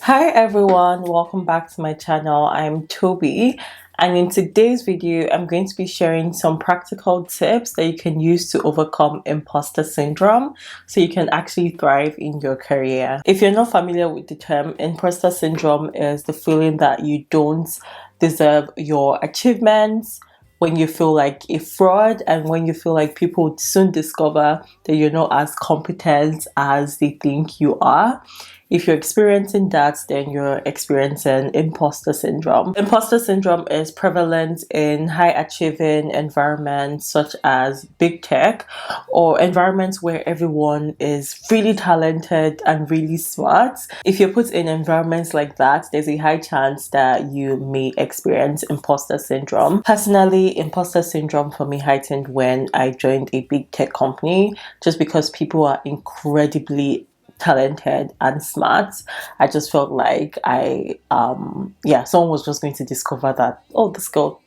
Hi everyone, welcome back to my channel. I'm Toby, and in today's video I'm going to be sharing some practical tips that you can use to overcome imposter syndrome so you can actually thrive in your career. If you're not familiar with the term, imposter syndrome is the feeling that you don't deserve your achievements, when you feel like a fraud, and when you feel like people would soon discover that you're not as competent as they think you are. If you're experiencing that, then you're experiencing imposter syndrome. Imposter syndrome is prevalent in high achieving environments such as big tech, or environments where everyone is really talented and really smart. If you're put in environments like that, there's a high chance that you may experience imposter syndrome. Personally, imposter syndrome for me heightened when I joined a big tech company, just because people are incredibly talented and smart. I just felt like someone was just going to discover that, oh, this girl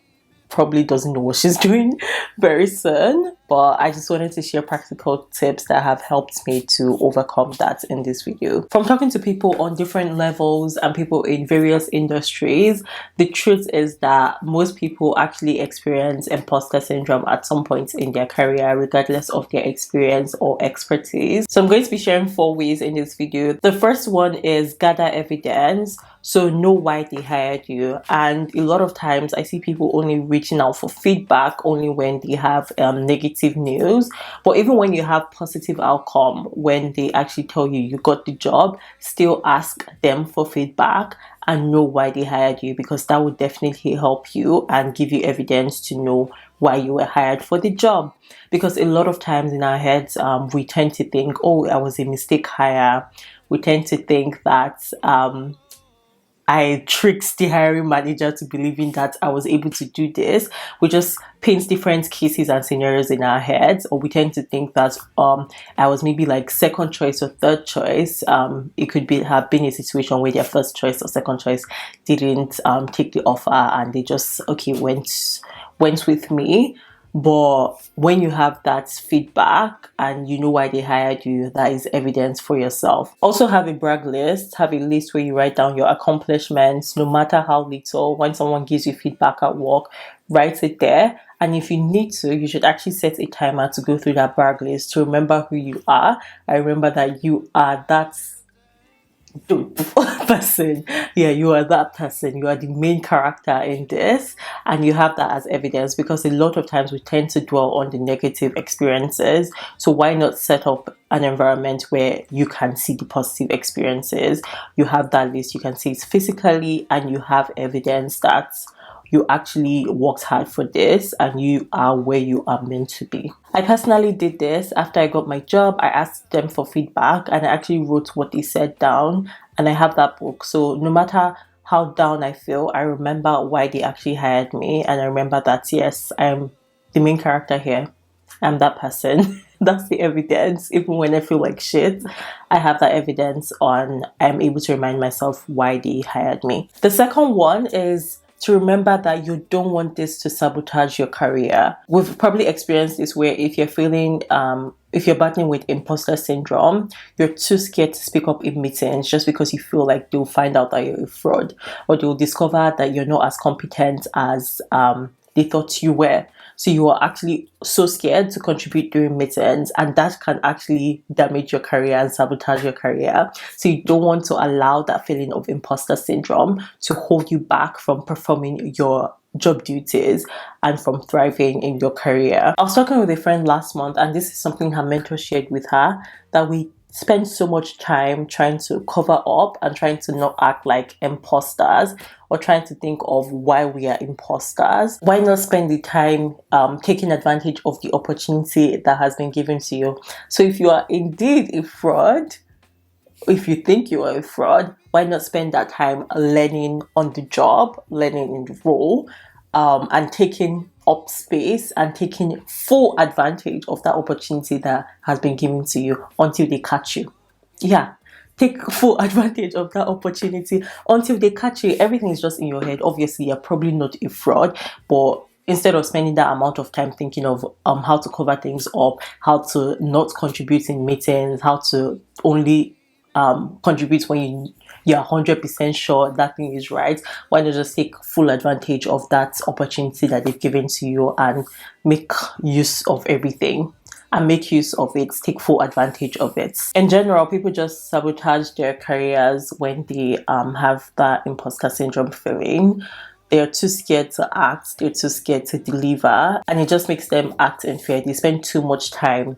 probably doesn't know what she's doing very soon. But I just wanted to share practical tips that have helped me to overcome that in this video. From talking to people on different levels and people in various industries, the truth is that most people actually experience imposter syndrome at some point in their career, regardless of their experience or expertise. So I'm going to be sharing 4 ways in this video. The first one is gather evidence. So know why they hired you. And a lot of times I see people only reaching out for feedback only when they have negative news. But even when you have positive outcome, when they actually tell you you got the job, still ask them for feedback and know why they hired you, because that would definitely help you and give you evidence to know why you were hired for the job. Because a lot of times in our heads, we tend to think, oh, I was a mistake hire. We tend to think that I tricked the hiring manager to believing that I was able to do this. We just paint different cases and scenarios in our heads, or we tend to think that I was maybe like second choice or third choice. It could have been a situation where their first choice or second choice didn't take the offer, and they just went with me. But when you have that feedback and you know why they hired you, that is evidence for yourself. Also have a brag list. Have a list where you write down your accomplishments, no matter how little. When someone gives you feedback at work, write it there. And if you need to, you should actually set a timer to go through that brag list to remember who you are. I remember that you are that dope person. Yeah, you are that person. You are the main character in this, and you have that as evidence, because a lot of times we tend to dwell on the negative experiences. So why not set up an environment where you can see the positive experiences? You have that list, you can see it physically, and you have evidence that you actually worked hard for this and you are where you are meant to be. I personally did this. After I got my job, I asked them for feedback and I actually wrote what they said down, and I have that book. So no matter how down I feel, I remember why they actually hired me, and I remember that yes, I'm the main character here. I'm that person. That's the evidence. Even when I feel like shit, I have that evidence on. I'm able to remind myself why they hired me. The second one is to remember that you don't want this to sabotage your career. We've probably experienced this, where if you're feeling if you're battling with imposter syndrome, you're too scared to speak up in meetings just because you feel like they'll find out that you're a fraud, or they'll discover that you're not as competent as they thought you were. So you are actually so scared to contribute during meetings, and that can actually damage your career and sabotage your career. So you don't want to allow that feeling of imposter syndrome to hold you back from performing your job duties and from thriving in your career. I was talking with a friend last month, and this is something her mentor shared with her, that we spend so much time trying to cover up and trying to not act like imposters, or trying to think of why we are imposters. Why not spend the time taking advantage of the opportunity that has been given to you? So if you are indeed a fraud, if you think you are a fraud, why not spend that time learning on the job, learning in the role, and taking up space and taking full advantage of that opportunity that has been given to you until they catch you. Yeah, take full advantage of that opportunity until they catch you. Everything is just in your head. Obviously, you're probably not a fraud, but instead of spending that amount of time thinking of how to cover things up, how to not contribute in meetings, how to only contribute when you're 100% sure that thing is right, why not just take full advantage of that opportunity that they've given to you and make use of everything and make use of it, take full advantage of it. In general, people just sabotage their careers when they have that imposter syndrome feeling. They're too scared to act, they're too scared to deliver, and it just makes them act in fear. They spend too much time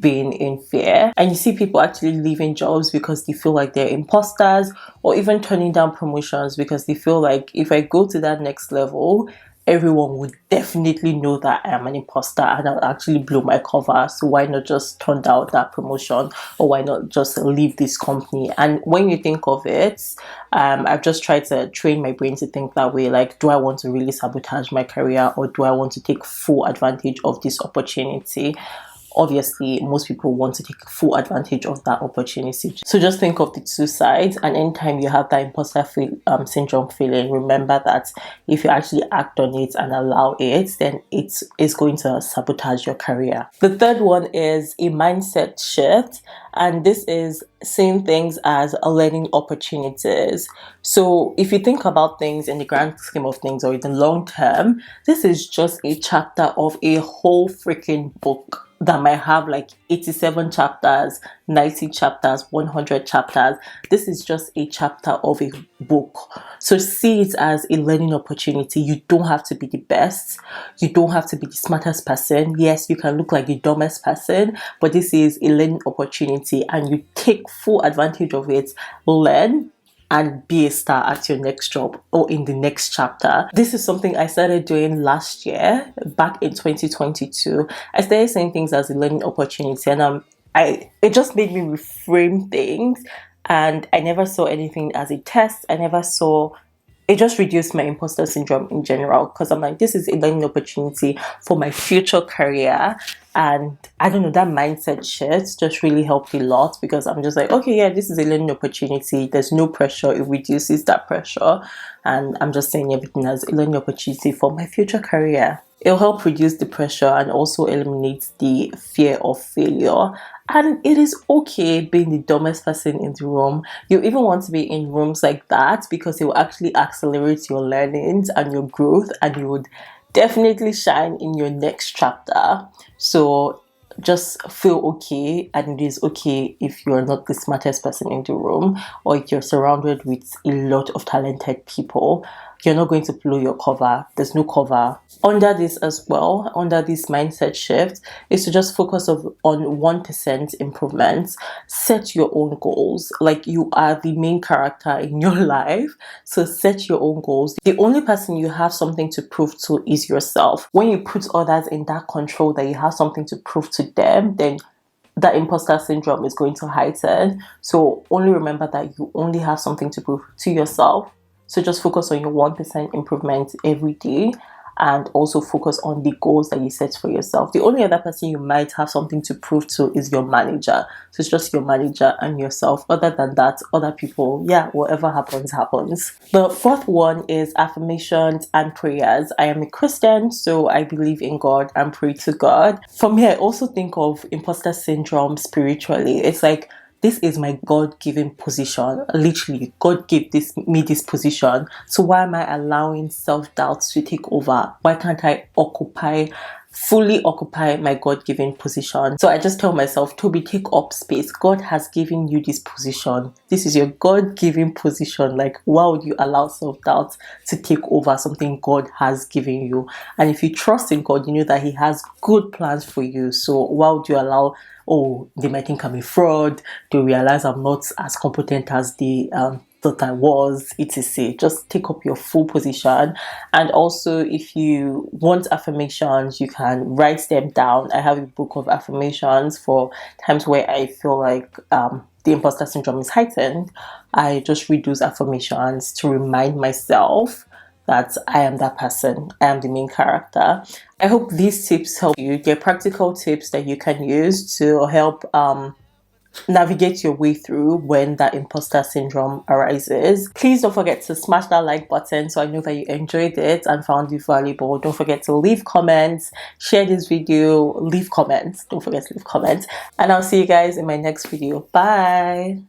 being in fear. And you see people actually leaving jobs because they feel like they're imposters, or even turning down promotions because they feel like, if I go to that next level, everyone would definitely know that I am an imposter and I'll actually blow my cover. So why not just turn down that promotion, or why not just leave this company? And when you think of it, I've just tried to train my brain to think that way. Like, do I want to really sabotage my career, or do I want to take full advantage of this opportunity? Obviously, most people want to take full advantage of that opportunity. So just think of the two sides, and anytime you have that imposter syndrome feeling, remember that if you actually act on it and allow it, then it's going to sabotage your career. The third one is a mindset shift, and this is seeing things as a learning opportunities. So if you think about things in the grand scheme of things, or in the long term, this is just a chapter of a whole freaking book that might have like 87 chapters, 90 chapters, 100 chapters. This is just a chapter of a book. So see it as a learning opportunity. You don't have to be the best. You don't have to be the smartest person. Yes, you can look like the dumbest person, but this is a learning opportunity, and you take full advantage of it. Learn and be a star at your next job or in the next chapter. This is something I started doing last year, back in 2022. I started saying things as a learning opportunity, and it just made me reframe things, and I never saw anything as a test. It just reduced my imposter syndrome in general, because I'm like, this is a learning opportunity for my future career. And I don't know, that mindset shift just really helped a lot, because I'm just like, okay, yeah, this is a learning opportunity. There's no pressure. It reduces that pressure. And I'm just saying everything as a learning opportunity for my future career. It'll help reduce the pressure and also eliminate the fear of failure. And it is okay being the dumbest person in the room. You even want to be in rooms like that, because it will actually accelerate your learnings and your growth, and you would definitely shine in your next chapter. So just feel okay, and it is okay if you're not the smartest person in the room, or if you're surrounded with a lot of talented people. You're not going to blow your cover. There's no cover. Under this as well, under this mindset shift, is to just focus on 1% improvements. Set your own goals. Like, you are the main character in your life, so set your own goals. The only person you have something to prove to is yourself. When you put others in that control that you have something to prove to them, then that imposter syndrome is going to heighten. So only remember that you only have something to prove to yourself. So just focus on your 1% improvement every day, and also focus on the goals that you set for yourself. The only other person you might have something to prove to is your manager. So it's just your manager and yourself. Other than that, other people, yeah, whatever happens, happens. The fourth one is affirmations and prayers. I am a Christian, so I believe in God and pray to God. For me, I also think of imposter syndrome spiritually. It's like, this is my God-given position. Literally, God gave me this position. So why am I allowing self-doubt to take over? Why can't I fully occupy my God-given position? So I just tell myself, Toby, take up space. God has given you this position. This is your God-given position. Like, why would you allow self-doubt to take over something God has given you? And if you trust in God, you know that He has good plans for you. So why would you allow, oh, they might think I'm a fraud, they realize I'm not as competent as they thought I was, etc. Just take up your full position. And also, if you want affirmations, you can write them down. I have a book of affirmations for times where I feel like the imposter syndrome is heightened. I just read those affirmations to remind myself that I am that person. I am the main character. I hope these tips help you. They're practical tips that you can use to help navigate your way through when that imposter syndrome arises. Please don't forget to smash that like button so I know that you enjoyed it and found it valuable. Don't forget to leave comments, share this video, leave comments. Don't forget to leave comments. And I'll see you guys in my next video. Bye.